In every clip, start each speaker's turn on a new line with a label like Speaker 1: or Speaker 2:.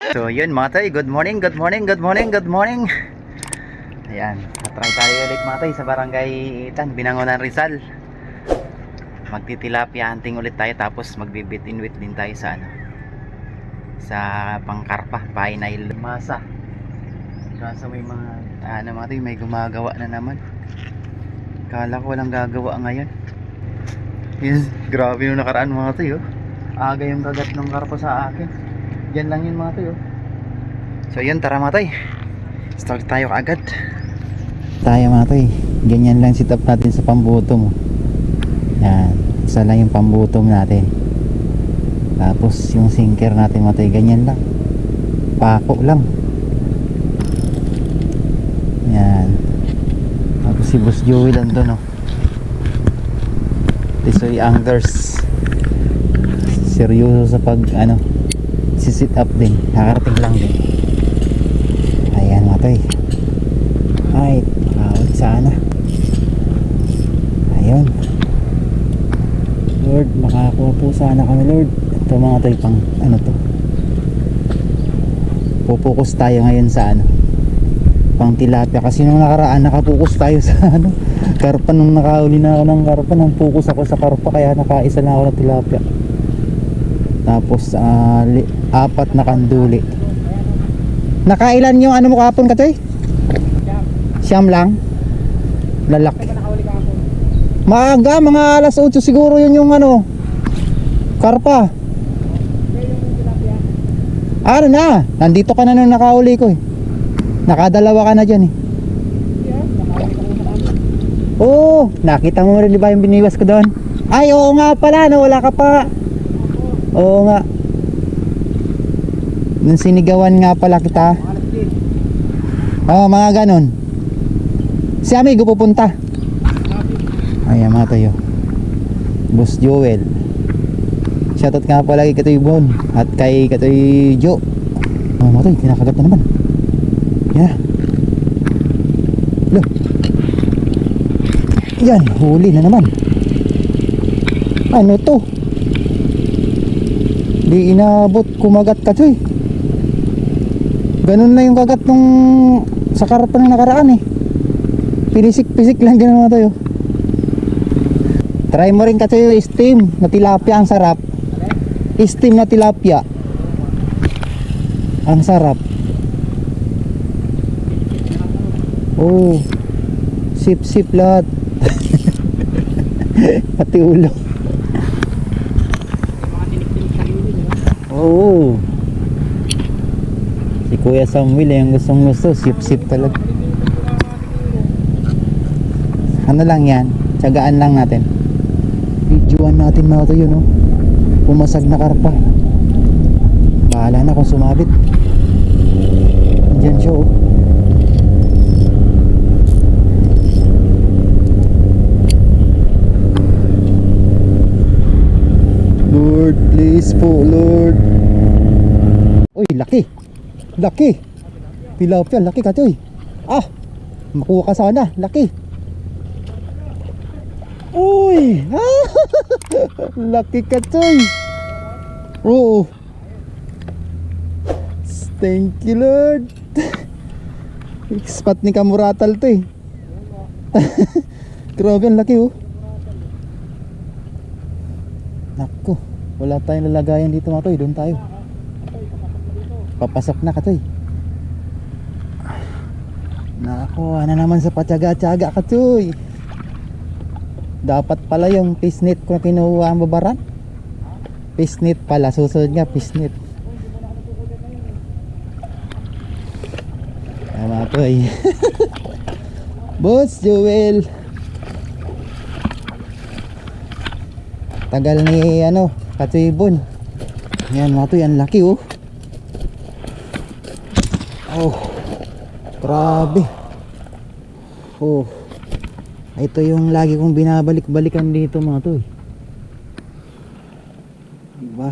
Speaker 1: So yun mga tay, good morning, good morning, good morning, good morning. Ayan, try tayo ulit mga tay sa barangay Itan, Binangonan, Rizal. Magtitilapia hunting ulit tayo, tapos magbibit in wit din tayo sa ano, sa pangkarpa, Pinail Masa. Kaso may mga mga tay, may gumagawa na naman. Kala ko walang gagawa ngayon. Yes, grabe yung nakaraan mga tay, oh. Aga yung kagat ng karpa sa akin. Yan lang yun mga tay, oh. So yun, tara mga tay, start tayo agad. Tayo mga tay, ganyan lang sit up natin sa pambutong. Yan, isa lang yung pambutong natin. Tapos yung sinker natin mga tay, ganyan lang, pako lang. Yan. Tapos si Boss Joey lang doon, oh. Tisoy Anglers, seryoso sa pag si-sit up din, nakarating lang din. Ayan mga tay, ay makawag sana. Ayun, Lord, makakuha po sana kami Lord. Ito mga tay, pang to, pupokus tayo ngayon sa pang tilapia. Kasi nung nakaraan nakapokus tayo sa karpa. Nung nakauli na ako ng karpa, nang focus ako sa karpa, kaya nakaisa na ako ng tilapia. Tapos 4 na kanduli. Nakailan yung mo kahapon ka toy? Siyam lang. Lalaki. Maaga, mga alas 8 siguro yun yung karpa. Ano na, nandito ka na nung nakauli ko eh. Nakadalawa ka na dyan eh. Oo, nakita mo rin diba yung biniwas ko doon? Ay oo nga pala, wala ka pa. Oo nga, nung sinigawan nga pala kita. Mga ganon. Si amigo pupunta. Ayan mga tayo, Boss Joel. Shoutout nga pala kay Katoy Bon at kay Katoy Jo. Mga tayo, kinakagat na naman. Yan. Look. Yan, huli na naman. Ano to? Di inabot, kumagat ka toy. Ganun na yung kagat nung sa karpa na nakaraan eh. Pinisik-pisik lang din naman tayo. Try mo rin kasi yung steam na tilapia, ang sarap. Steam na tilapia, ang sarap. Oh, sip-sip lahat. Pati ulo. Oo. Si Kuya Samuel yung gustong-gusto, sip-sip talaga. Ano lang yan, tiyagaan lang natin. Videoan natin mga ito yun, oh. Pumasag na karpa. Bahala na kung sumabit. Diyan siya, oh. Lord, please po, Lord. Uy, laki. Laki. Tilapia, laki ka, toy. Ah, makuha ka sana, laki. Uy, ah, laki ka, toy. Oo. Thank you, Lord. Spot ni Kamuratal to eh. Grabe, ang laki, oh. Nako, wala tayong lalagayan dito mga toy, doon tayo. Papasok na ka toy. Nako, ano naman sa patyaga-tyaga ka toy. Dapat pala yung pisnit ko na kinuha ang babaran. Pisnit pala, susunod nga pisnit. Mga toy. Boss Joel, tagal ni Katoy Bon. Yan mga toy, ang laki oh. Oh, grabe. Oh, ito yung lagi kong binabalik-balikan dito mga toy. Diba?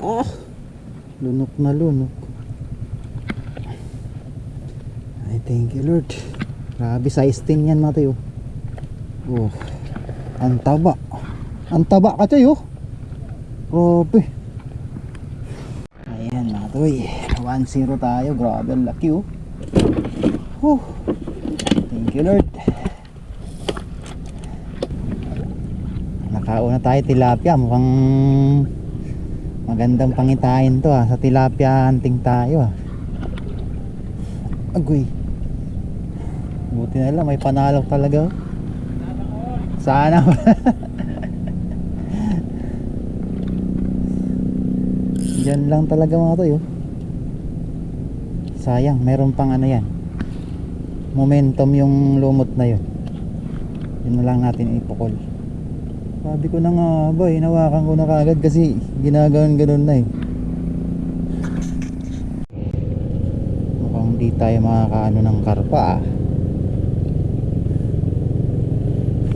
Speaker 1: Ah, lunok na lunok. Ay, thank you Lord. Grabe, size 10 yan mga toy oh. Oh, ang taba. Ang taba ka toy oh. Grabe. Ayan mga toy. 1-0 tayo. Grabe, ang laki oh. Whew. Thank you Lord. Nakauna tayo tilapia. Mukhang magandang pangitain to ah. Sa tilapia hunting tayo ah. Agoy. Buti na lang may panalo talaga oh. Sana. Diyan lang talaga mga to, sayang, meron pang ano yan, momentum yung lumot na yun. Yun na lang natin ipukol. Sabi ko na nga ba, hinawakan ko na kagad kasi ginaganon-ganon na eh. Mukhang di tayo makakaano ng karpa ah.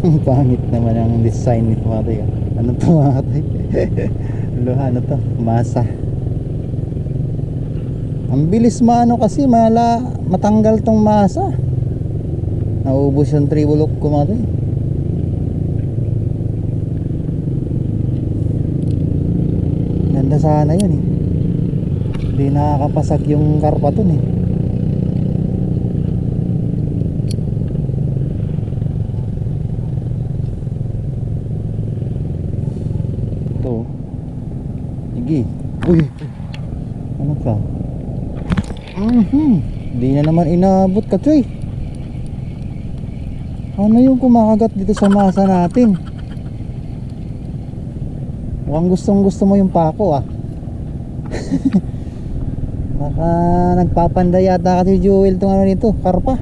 Speaker 1: Ang pangit naman ang design nito mga tayo. Ano to mga tayo? Ano to? Masa. Ang bilis maano kasi matanggal tong masa. Naubos yung tribulok ko mga tayo. Ganda sana yun eh. Hindi nakakapasag yung karpa dun eh. Sige. Uy. Ano ka? Hindi na naman inabot ka, Choy. Ano yung kumakagat dito sa masa natin? Mukhang gustong gusto mo yung pako ah. Baka nagpapanda yata kasi Jewel tong ano nito, karpa.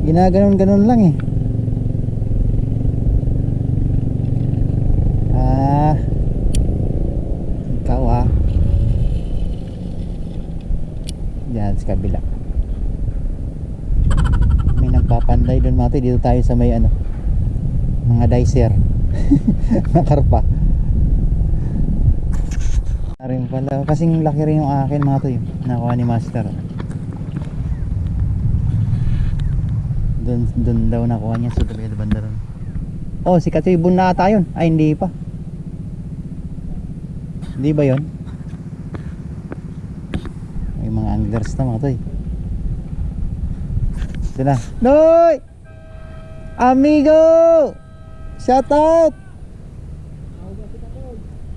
Speaker 1: Ginaganon-ganon lang eh. Yan sa kabila may nagpapanday doon mati. Dito tayo sa may ano, mga dicer na karpa rin pala. Kasing laki rin yung akin mga to, yung nakuha ni Master. Doon daw nakuha niya sa tabi banda ron. Oh, si Katoy Bun na ata yun. Ay hindi pa. Hindi ba yun? Mga anglers na mga toy. Ito na. Noy! Amigo! Shout out!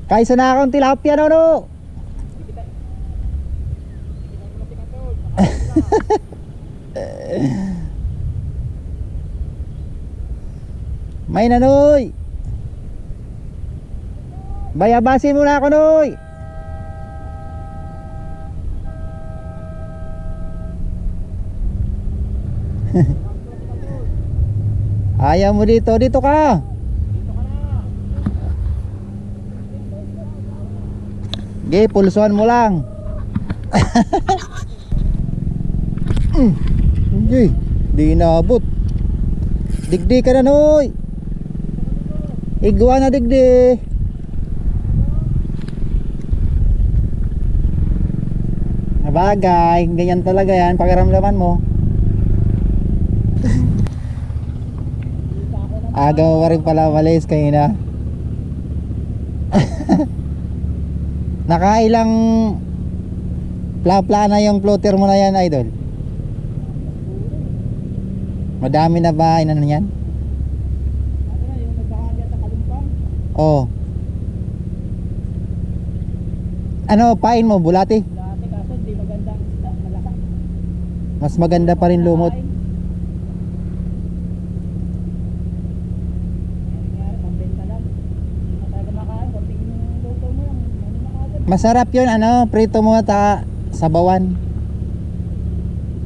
Speaker 1: Kaisa na akong tilapia no. May na Noy! Bayabasin mo na ako Noy! Ayaw mo dito, dito ka. Ge, pulsuan mo lang. Hindi, di naabot. Digdi ka na Noy. Igwa na digdi. Nabagay, ganyan talaga yan, pakiramdaman mo. Agaw ka rin pala malis kanina. Nakailang plana yung floater mo na yan, idol? Madami na ba inano yan? Oh. Ano, pain mo, bulati?
Speaker 2: Bulati kaso di maganda, malasa.
Speaker 1: Mas maganda pa rin lumot. Masarap yun, ano, prito mo ta sabawan.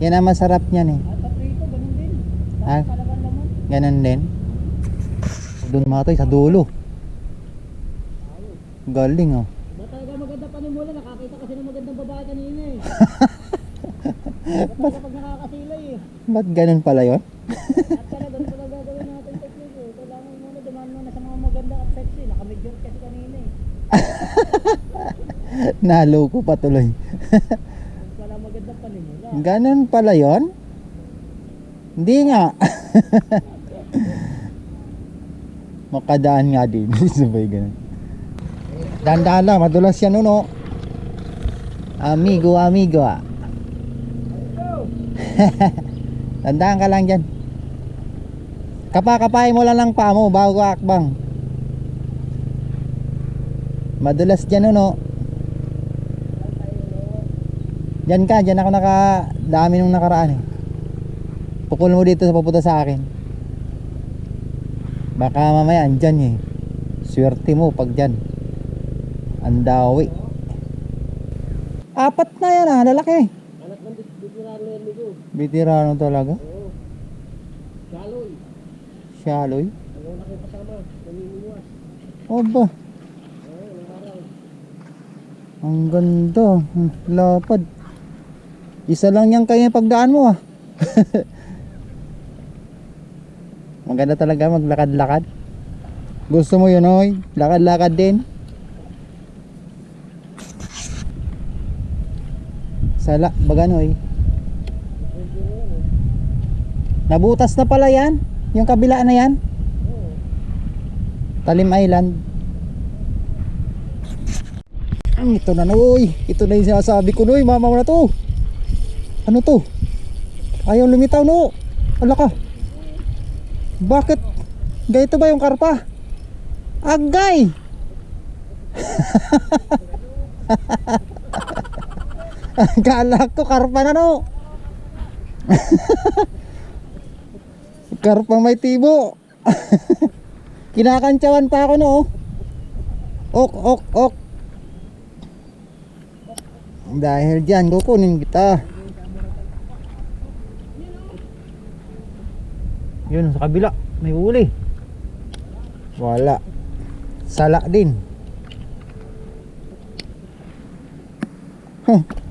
Speaker 1: Yan ang masarap niyan eh.
Speaker 2: At sa prito, ganun din.
Speaker 1: Ah,
Speaker 2: Palaban naman.
Speaker 1: ganun din. Doon mga to, sa dulo. Galing oh.
Speaker 2: Ba talaga maganda panimula, nakakita kasi ng magandang babae kanina eh. Ba't pag nakakasilay eh.
Speaker 1: Ba't ganun pala yun?
Speaker 2: At talaga, ganun pala gagawin natin technique eh. Kailangan muna, dumaan muna sa mga maganda at sexy. Nakamedyo kasi kanina eh.
Speaker 1: Naloko pa tuloy.
Speaker 2: Wala magandang panimula.
Speaker 1: Ganun pala yun? Hindi nga. Makadaan nga din. Sabay ganun. Dahan-dahan lang, madulas yan uno. Amigo, amigo. Tandaan ka lang dyan. Kapakapain mo lang paa mo bago ka akbang. Madulas dyan no. Dyan ka, dyan ako dami nung nakaraan eh. Pukul mo dito sa papunta sa akin. Baka mamaya andyan eh. Swerte mo pag dyan. Andawi. 4 na yan lalaki.
Speaker 2: Anak ng bitirano yan ligo.
Speaker 1: Bitirano talaga.
Speaker 2: Oo. Shaloy.
Speaker 1: Shaloy.
Speaker 2: Ang una kayo kasama. Naniniwas.
Speaker 1: Oba.
Speaker 2: Oo, ng araw.
Speaker 1: Ang ganda. Lapad. Isa lang yan kayo pagdaan mo Maganda talaga maglakad-lakad. Gusto mo yun oy? Lakad-lakad din. Sala, baganoy. Nabutas na pala yan. Yung kabila na yan. Talim Island. Ito na noy. Ito na yung sinasabi ko noy. Mama mo na to. Ano to? Ayaw lumitaw no. Ala ka. Bakit? Ganito ba yung karpa? Agay. Akala ko karpa na no. Karpa may tibo. Kinakantsawan pa ako no. Ok, ok, ok. Dahil dyan kukunin kita. Yun sa kabila may huli. Wala. Sala din.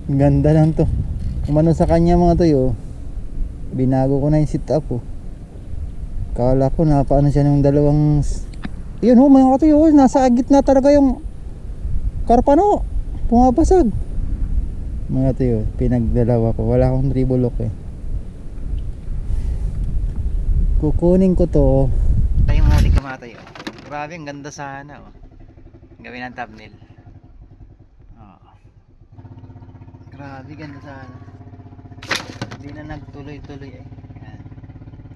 Speaker 1: Ganda lang to. Umano sa kanya mga toyo. Binago ko na yung sit up Kala ko napaano siya ng dalawang. Yun mga katoyo. Nasa agit na talaga yung karpano. Pumapasag. Mga toyo. Pinagdalawa ko. Wala akong dribble lock Kukunin ko to. Tayo mo ulit kamatayo. Grabe ang ganda sana Gawin ng thumbnail. Grabe ganda sana. Hindi na nagtuloy-tuloy Yan.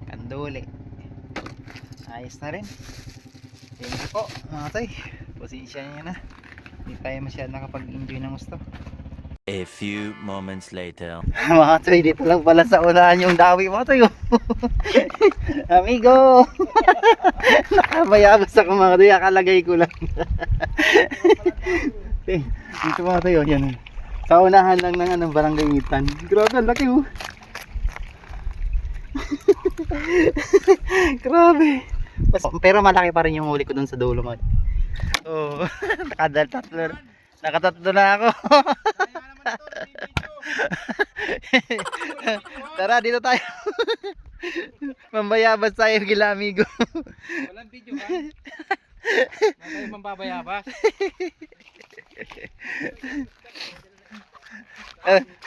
Speaker 1: Kanduli. Ayos na rin. Thank you po mga tay. Pasensya nyo na. Hindi tayo masyado nakapag-enjoy ng gusto.
Speaker 3: A few moments later.
Speaker 1: Mga tay, dito lang pala sa unahan yung dawi mga tay Amigo. Nakabayabas ako mga tay. Akalagay ko lang. Dito mga tay yan. Sa unahan lang ng barangay Ngitan. Grabe, ang laki Grabe. Pero malaki pa rin yung huli ko dun sa dulo mga. Nakatatlo na ako. Tara, dito tayo. Mambayabas tayo kila amigo.
Speaker 2: Walang video ha? Tayo mambabayabas.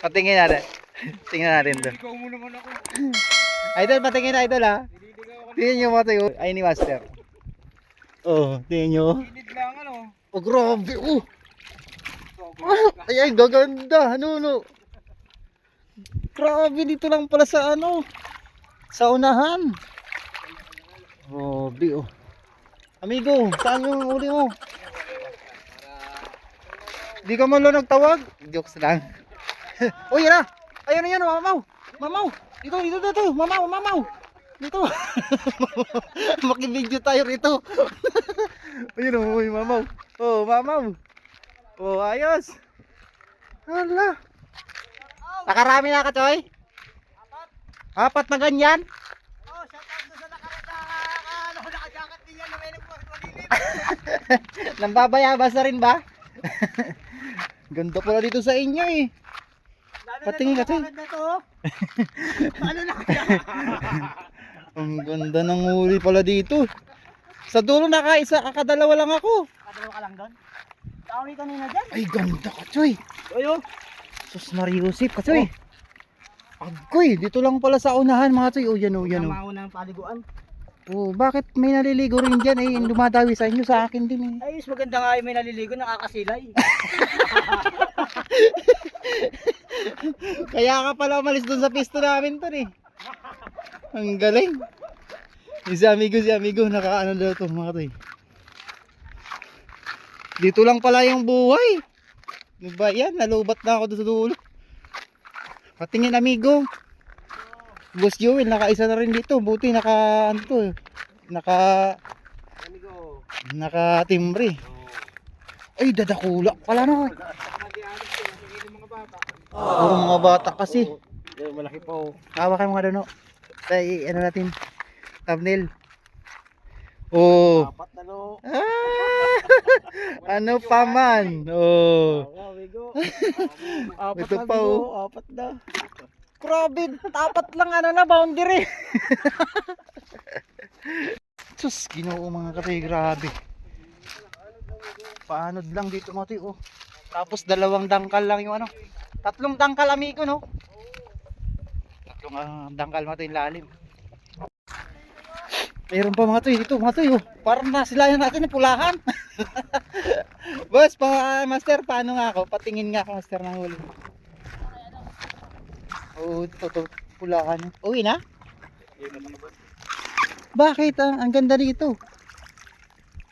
Speaker 1: Patingin natin. Tingnan natin to.
Speaker 2: Ikaw muna muna ako.
Speaker 1: Idol, patingin na idol ha. Tingnan nyo mga tayo. Ay ni Master. Tingnan nyo.
Speaker 2: Pinid lang
Speaker 1: Grabe ay gaganda. No. Grabe dito lang pala sa sa unahan. Grabe Amigo, saan yung uli mo? Di ka man lang nagtawag? Jokes lang. Uy, yan na. Ayun na yan, mamaw. Dito. Mamaw. Dito. Makibidyo tayo rito. Ayun o, mamaw. Mamaw. Ayos. Hala. Nakarami na ka, Choy? 4 na ganyan?
Speaker 2: shout out doon sa naka-jacket din yan na may nagpapalilit.
Speaker 1: Nambabayabas na rin ba? Ganda pala dito sa inyo Patingin ka, Choy.
Speaker 2: Ano na kaya?
Speaker 1: Ang ganda ng huli pala dito. Sa dulo kakadalawa lang ako.
Speaker 2: Kadalawa ka lang doon? Tawi kanina dyan?
Speaker 1: Ay, ganda ka, Choy.
Speaker 2: Ayun.
Speaker 1: Sus Mariusip ka, Choy. Agoy, dito lang pala sa unahan mga Choy. Yan o.
Speaker 2: Mauna ang paliguan.
Speaker 1: Bakit may naliligo rin dyan dumadawi sa inyo, sa akin din
Speaker 2: Ayos, maganda nga may naliligo, nakakasilay.
Speaker 1: Kaya ka pala umalis doon sa pisto namin to eh. Ang galing. Si amigo, nakaano daw to mga to eh. Dito lang pala yung buhay. Diba yan, nalubat na ako doon sa dulo. Patingin amigo. Boss Joel, nakaisa na rin dito. Buti naka, ano to, naka timbre. Ay, dadakula pala no. Puro mga bata kasi.
Speaker 2: Malaki po.
Speaker 1: Hawa kayo mga dono. Tay, ano natin, thumbnail. Oh.
Speaker 2: Apat na no.
Speaker 1: Ano pa man. Oh.
Speaker 2: Amigo.
Speaker 1: Ito pa oh.
Speaker 2: Apat na.
Speaker 1: Grabe, tapat lang ano na boundary. Sus, Ginoo mga katay, grabe. Paanod lang dito mga toy, oh. Tapos 2 dangkal lang yung ano. 3 dangkal amigo, no? 3 dangkal mga toy, lalim. Mayroon pa mga toy dito, mga toy, oh. Parang nasilayan natin yung pulahan. Boss, master, paano nga ako? Patingin nga ako, master, ng huli. Oo, ito, pulahan. Uwi na? Bakit? Ang ganda dito.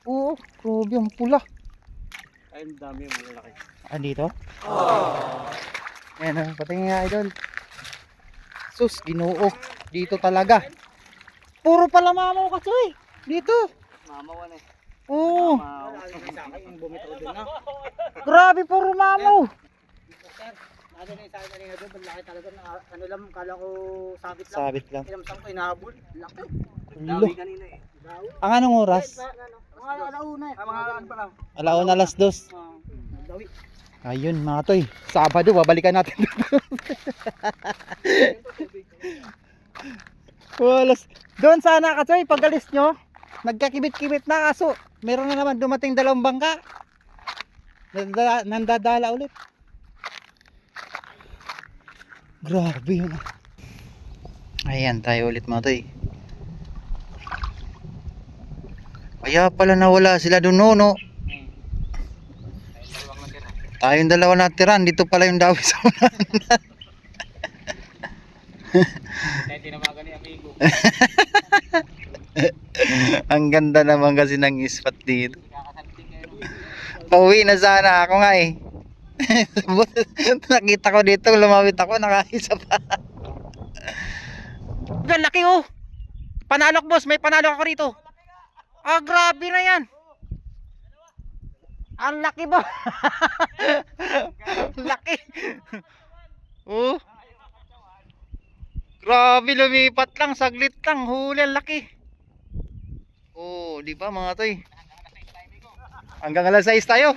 Speaker 1: Oo, grabe ang pula.
Speaker 2: Ay, ang dami yung malaki.
Speaker 1: Andito? Ayan, patingin nga idol. Sus, Ginoo. Dito talaga. Puro pala mamaw kasi. Dito.
Speaker 2: Mamawan eh.
Speaker 1: Oo.
Speaker 2: Yung bumitaw doon na.
Speaker 1: Grabe, puro mamaw.
Speaker 2: Ano na yung sa akin na doon, malaki talaga na ano lang, kala ko sabit lang.
Speaker 1: Sabit lang.
Speaker 2: Pinamsang ko, inahabol. Laki.
Speaker 1: Ulo.
Speaker 2: Kanina eh.
Speaker 1: Ang anong oras?
Speaker 2: Mga alauna eh. Mga alauna pa lang.
Speaker 1: 1:02.
Speaker 2: Dawi.
Speaker 1: Ayun mga toy. Sabado, babalikan natin. Walas. Doon sana ka toy, pagalis nyo. Nagkakibit-kibit na kaso. Meron na naman dumating 2 bangka. Nandadala ulit. Grabe yun. Ayan, tayo ulit mga toy. Kaya pala nawala sila doon no. Tayong 2 natiran. Dito pala yung dawi sa unahan.
Speaker 2: Kaya tinawagan ni amigo.
Speaker 1: Ang ganda naman kasi ng spot dito. Pauwi na sana ako nga eh. Nakita ko dito, lumawit ako, nakaisa pa. Ang laki oh. Panalok boss, may panalok ako rito. Ah, grabe na yan. Ang laki ba? Laki. Oh. Grabe, lumipat lang, saglit lang, huli, ang laki. Oh, di ba mga toy? Hanggang 6 tayo.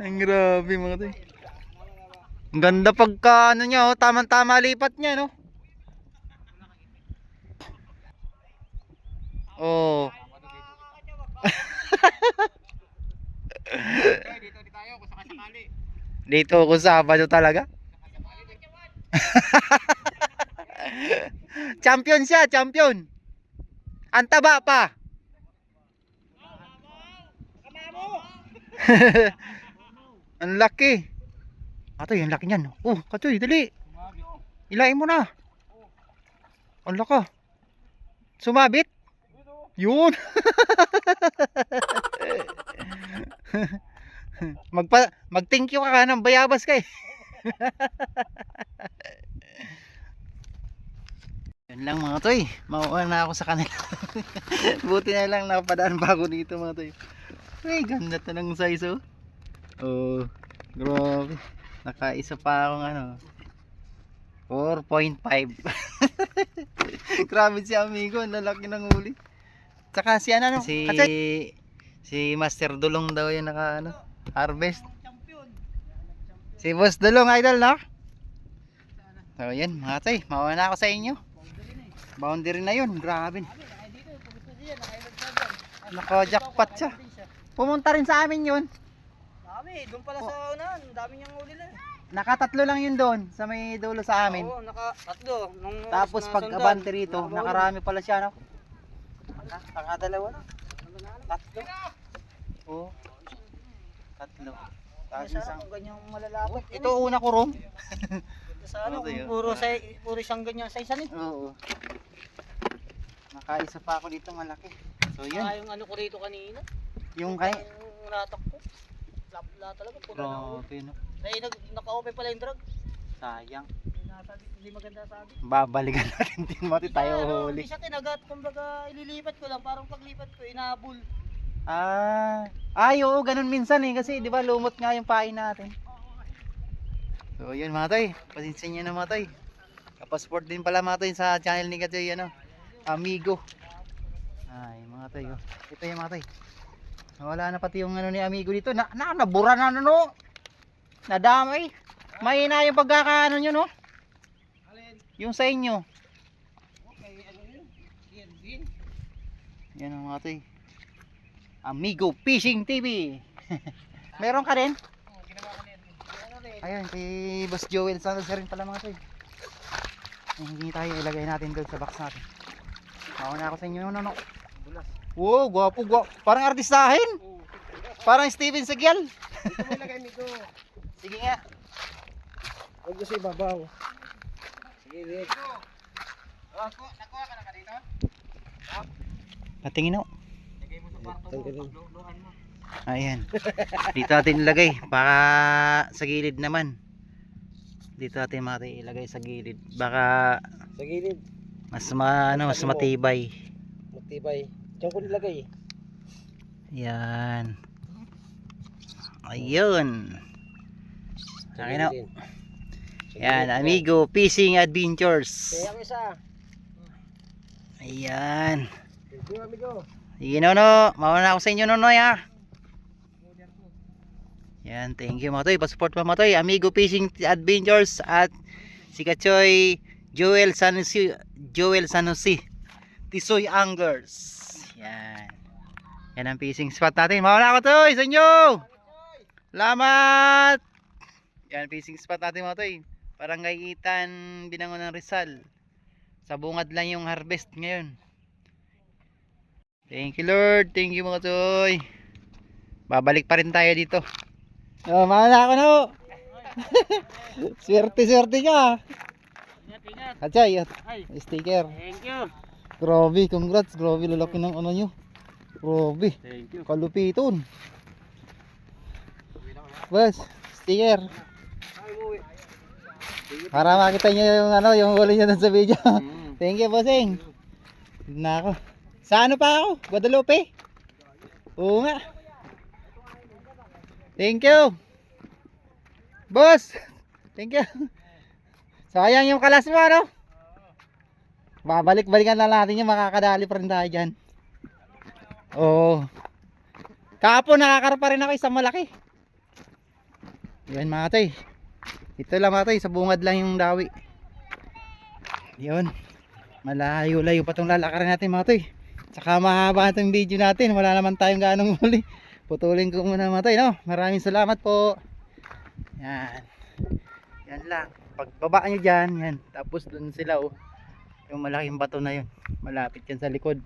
Speaker 1: Ang grabe mga toy. Ang ganda pagka ano niya, oh, tamang-tama lipat niya, no? Oh.
Speaker 2: Dito tayo, kung sakasakali.
Speaker 1: Dito ako Sabado talaga. Champion siya, champion. Ang taba pa. Ang laki. Ato, yung laki niyan. Oh, Katoy, dali. Ilain mo na. Ang laka. Sumabit. Yun. Mag-thank you ka ng bayabas kay. Yun lang mga toy. Mauwan na ako sa kanila. Buti na lang napadaan bago dito mga toy. Ay, ganda to ng size oh. Oh, grabe. Nakaisa pa akong ano. 4.5. Grabe si amigo, ang lalaki ng huli. Tsaka si ano, si Master Dulong daw yung naka ano, harvest. Si Boss Dulong idol, no? So yan mga toy, mauwan na ako sa inyo. Boundary na yun, grabe. Naka-jackpot siya. Pumunta rin sa amin yun.
Speaker 2: Dami, doon pala sa unahan, dami niyang uli na.
Speaker 1: Nakatatlo lang yun doon sa may dulo sa amin.
Speaker 2: Oo, naka-tatlo.
Speaker 1: Tapos pag abante rito, nakarami pala siya, no? Nakadalawa na. Tatlo. Oo. Tatlo. Tagisang.
Speaker 2: Kung ganyang malalapit.
Speaker 1: Ito una ko rom.
Speaker 2: Sana
Speaker 1: Ano yun?
Speaker 2: puro siyang ganyan sa isa
Speaker 1: Oo. Nakaisa pa ako dito malaki. So yun.
Speaker 2: Yung ano ko rito kanina.
Speaker 1: Yung kay.
Speaker 2: Yung natak ko. Lapla talaga. Puro na ako.
Speaker 1: Grabe no.
Speaker 2: Ay, naka-open pala yung drug.
Speaker 1: Sayang.
Speaker 2: Hindi maganda sabi.
Speaker 1: Babalikan natin din mati tayo huli.
Speaker 2: Hindi siya kinagat. Kumbaga ililipat ko lang. Parang paglipat ko, inabol.
Speaker 1: Oo, ganun minsan eh kasi 'di ba lumot nga yung pain natin. So yun mga toy, pasensya niyo na mga toy. Kapasport din pala mga toy sa channel ni Katoy Amigo. Ay mga toy, oh. Ito yung mga toy. Wala na pati yung ano ni Amigo dito. Nabura na no. Nadamay. Mahina yung pagkakaano nyo no. Yung sa inyo.
Speaker 2: Okay, ano yun? Yan.
Speaker 1: Yan ang mga toy. Amigo Fishing TV. Meron ka rin?
Speaker 2: Oo, ginawa ko na yan.
Speaker 1: Ayun, kay Boss Joel Santos rin pala mga toy. Hindi tayo ilagay natin doon sa box natin. Mauna ako sa inyo no.
Speaker 2: Bulas.
Speaker 1: Wow, gwapo. Parang artistahin.
Speaker 2: Oo.
Speaker 1: Parang Steven Seagal.
Speaker 2: Ito mo ilagay nito.
Speaker 1: Sige nga.
Speaker 2: Huwag ko sa ibabaw. Sige, Rick.
Speaker 1: Nakuha ka na ka dito? Patingin ako.
Speaker 2: Lagay mo sa kwarto mo. Pagluhan mo.
Speaker 1: Ayan. Dito natin ilagay. Baka sa gilid naman. Dito natin ilagay sa gilid. Baka
Speaker 2: Sa gilid.
Speaker 1: mas matibay.
Speaker 2: Matibay. Diyan ko nilagay.
Speaker 1: Yan. Ayun. Akin na. Yan, Amigo Fishing Adventures.
Speaker 2: Kaya ang isa.
Speaker 1: Ayan.
Speaker 2: Thank you, amigo.
Speaker 1: Sige Nono, mauna ako sa inyo Nonoy ha. Yan, thank you mga toy. Pasupport pa mga toy. Amigo Fishing Adventures at si Kachoy Joel Sanusi Tisoy Anglers. Yan. Yan ang fishing spot natin. Mauna ako toy sa inyo. Salamat. Yan fishing spot natin mga toy. Barangay Itan, Binangon ng Rizal. Sa bungad lang yung harvest ngayon. Thank you Lord. Thank you mga toy. Babalik pa rin tayo dito. Oh, mauna ako no. Swerte ka.
Speaker 2: Ingat.
Speaker 1: Kachay,
Speaker 2: Ay,
Speaker 1: sticker.
Speaker 2: thank you.
Speaker 1: Grabe, congrats. Grabe, lalaki ng ano nyo. Grabe,
Speaker 2: Thank you.
Speaker 1: kalupiton. Bas, sticker.
Speaker 2: Ay, umuwi.
Speaker 1: Para makita nyo yung ano, yung huli nyo dun sa video. Thank you, bossing. Na ako. Sa ano pa ako? Guadalupe? Oo nga. Thank you. Boss. Thank you. Sayang yung kalas mo, ano? Babalik-balikan na natin yung makakadali pa rin tayo dyan. Oo. Kahapon nakakarpa rin ako isang malaki. Yan mga toy. Ito lang mga toy, sa bungad lang yung dawi. Yun. Malayo-layo pa itong lalakarin natin mga toy. Saka mahaba itong video natin. Wala naman tayong ganong huli. Putulin ko muna mga toy, no? Maraming salamat po. Yan. Yan lang. Pagbaba nyo dyan, yan. Tapos dun sila, oh. Yung malaking bato na yun. Malapit yan sa likod.